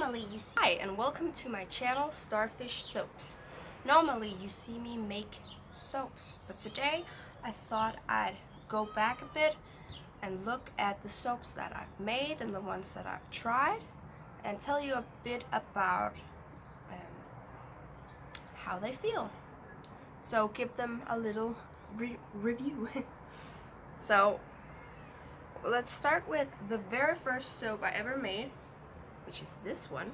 Normally you see. Hi and welcome to my channel Starfish Soaps. Normally you see me make soaps, but today I thought I'd go back a bit and look at the soaps that I've made and the ones that I've tried and tell you a bit about how they feel. So give them a little review. So let's start with the very first soap I ever made, which is this one.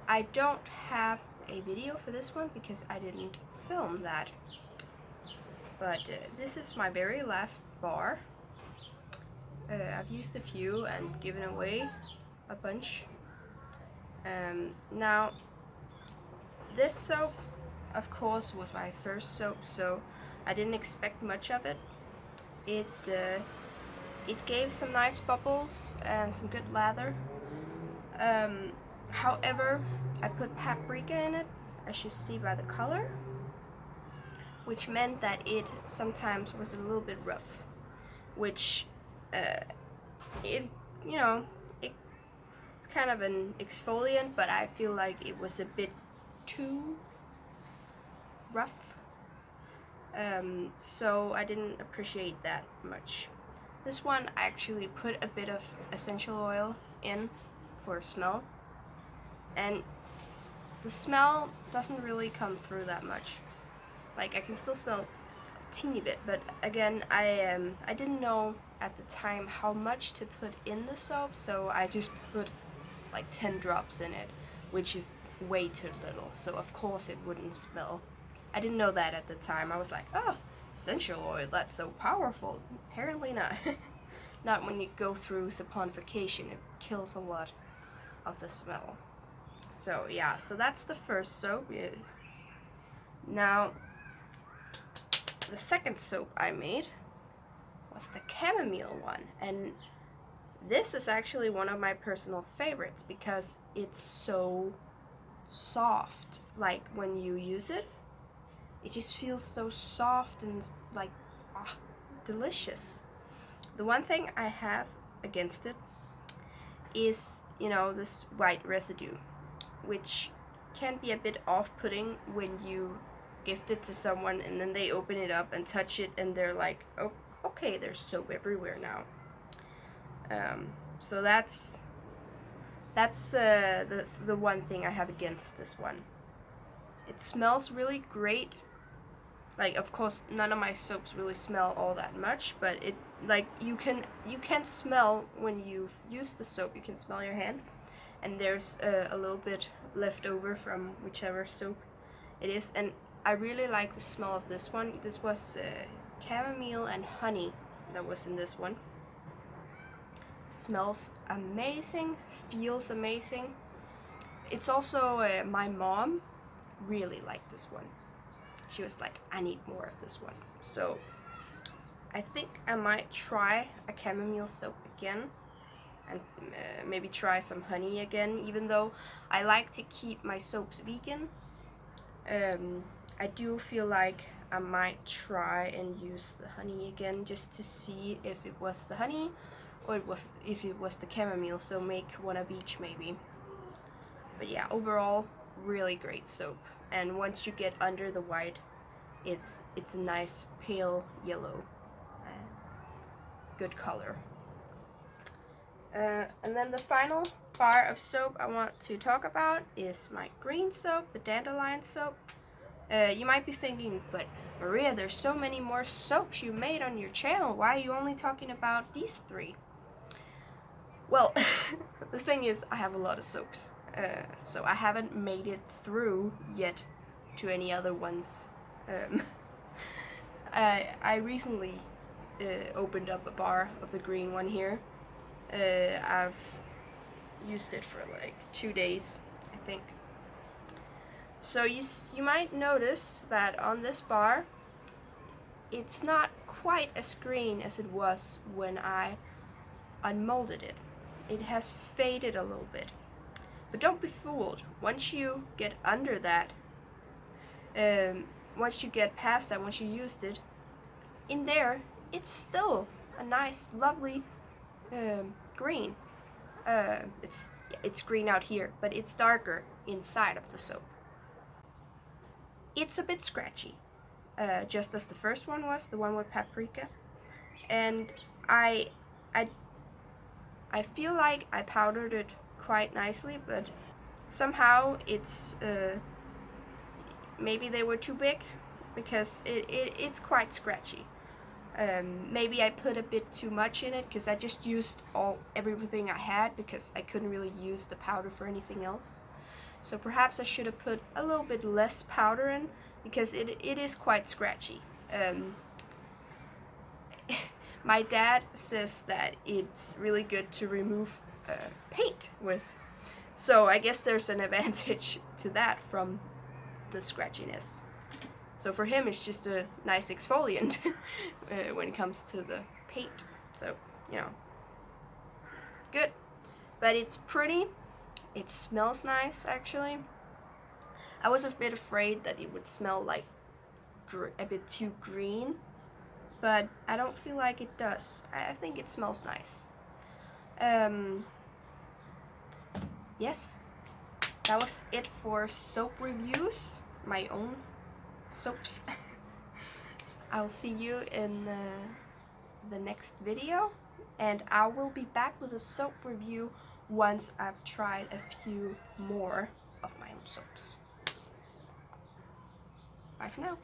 I don't have a video for this one because I didn't film that, but this is my very last bar. I've used a few and given away a bunch. Now this soap of course was my first soap, so I didn't expect much of it. It gave some nice bubbles and some good lather. However, I put paprika in it, as you see by the color, which meant that it sometimes was a little bit rough, which it's kind of an exfoliant, but I feel like it was a bit too rough, so I didn't appreciate that much. This one I actually put a bit of essential oil in for smell, and the smell doesn't really come through that much. Like, I can still smell a teeny bit, but again, I didn't know at the time how much to put in the soap, so I just put like 10 drops in it, which is way too little, so of course it wouldn't smell. I didn't know that at the time. I was like, oh, essential oil, that's so powerful. Apparently not. Not when you go through saponification, it kills a lot of the smell. So yeah, so that's the first soap. Now, the second soap I made was the chamomile one, and this is actually one of my personal favorites because it's so soft. Like, when you use it, it just feels so soft and like delicious. The one thing I have against it is, this white residue, which can be a bit off-putting when you gift it to someone and then they open it up and touch it and they're like, oh, okay, there's soap everywhere now. So that's the one thing I have against this one. It smells really great. Like, of course, none of my soaps really smell all that much, but it, like, you can smell when you use the soap. You can smell your hand, and there's a little bit left over from whichever soap it is, and I really like the smell of this one. This was chamomile and honey that was in this one. Smells amazing, feels amazing. It's also my mom really liked this one. She was like, I need more of this one. So I think I might try a chamomile soap again, and maybe try some honey again, even though I like to keep my soaps vegan. I do feel like I might try and use the honey again just to see if it was the honey or if it was the chamomile, so make one of each maybe. But yeah, overall, really great soap. And once you get under the white, it's a nice pale yellow, good color. And then the final bar of soap I want to talk about is my green soap, the dandelion soap. You might be thinking, but Maria, there's so many more soaps you made on your channel. Why are you only talking about these 3? Well, the thing is, I have a lot of soaps, so I haven't made it through yet to any other ones. I recently opened up a bar of the green one here. I've used it for like 2 days, I think. So you might notice that on this bar, it's not quite as green as it was when I unmolded it. It has faded a little bit. But don't be fooled. Once you get under that, once you get past that, once you used it, in there, it's still a nice, lovely green. it's green out here, but it's darker inside of the soap. It's a bit scratchy, just as the first one was, the one with paprika. And I, I, I feel like I powdered it quite nicely, but somehow it's, maybe they were too big, because it's quite scratchy. Maybe I put a bit too much in it, because I just used everything I had, because I couldn't really use the powder for anything else. So perhaps I should have put a little bit less powder in, because it is quite scratchy. My dad says that it's really good to remove paint with, so I guess there's an advantage to that from the scratchiness. So for him, it's just a nice exfoliant when it comes to the paint. So, you know, good. But it's pretty. It smells nice, actually. I was a bit afraid that it would smell like a bit too green, but I don't feel like it does. I think it smells nice. Yes, that was it for soap reviews, my own soaps. I'll see you in the next video, and I will be back with a soap review once I've tried a few more of my own soaps. Bye for now.